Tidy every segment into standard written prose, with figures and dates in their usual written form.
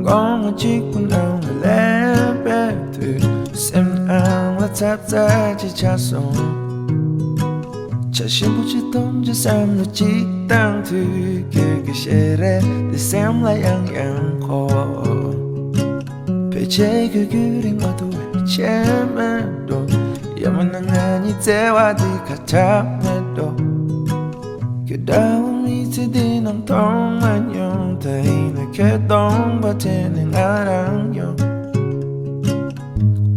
gong a chick when I'm a lamp Sim ang la tap za chi cha song Cha shin bu chi tong cha sam no chi tang tu Ke she re de sam la yang yang ko Pe che ke ring ma tu che ma do Yaman nga ni te wa di ka ta ma do Ke da mi te di nang tong man yong Tai na ke dong ba te ni nga rang yong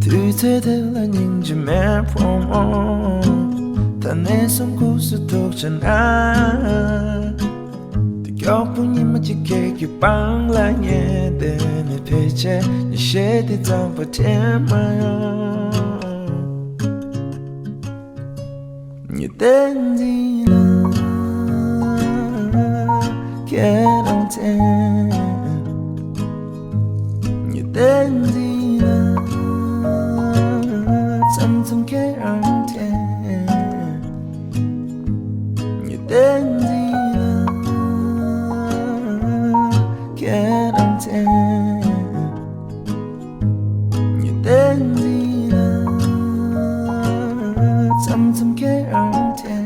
Tu te de la ning je me prom Ta ne som ku su tok chan a Ti kyo pu ni ma chi ke ki pang la nye de ne pe che Ni she di zang pa te ma yong Như tên gì là kẻ đồng tên Như tên gì là chăm chăm kẻ đồng tên Như tên gì là kẻ đồng tên Như tên gì là chăm chăm kẻ đồng tên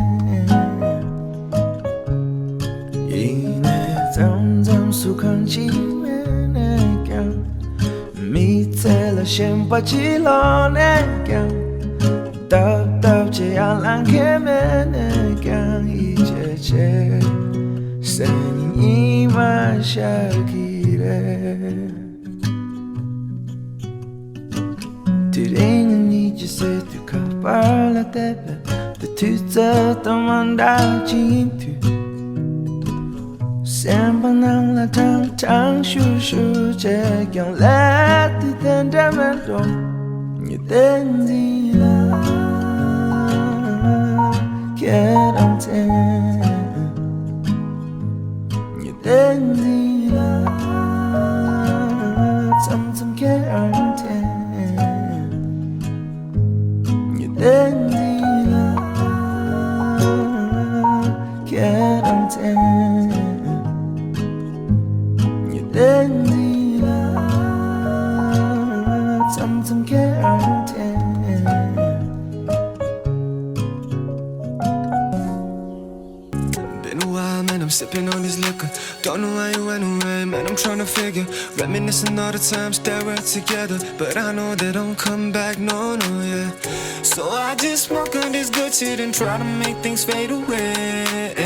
Su khang chi me ne kyang Mi te la shen pa chi lo ne kyang Tao tao che an lang ke me ne kyang I che che Sen yi ma sha ki re Tu ring ni je se tu ka par la tebe De tu te toman da chi tu Xem bằng năng là thang thang shu shu che kyang let thì tên đam mê đồ như tên gì là kẻ đồng tên như tên gì là chăm chăm kẻ đồng tên như tên gì là kẻ đồng tên Tên gì là chăm chăm kẻ đồng tên Been a while, man, I'm sipping on this liquor. Don't know why you went away, man, I'm trying to figure. Reminiscing all the times that we're together, but I know they don't come back, no, no, yeah. So I just smoke on this good shit and try to make things fade away.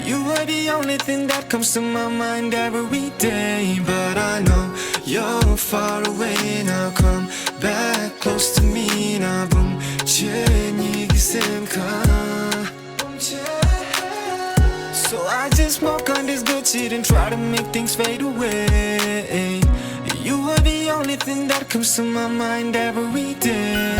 You were the only thing that comes to my mind every day. But I know you're far away now. Come back close to me now. Boom, cheni gisem ka. So I just smoke on this good shit and try to make things fade away. You were the only thing that comes to my mind every day.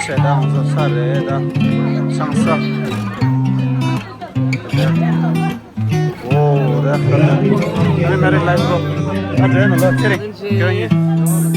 최다 항상 살에다 상사 오, det är merit live bro. Adrian och Terry. Gör inget.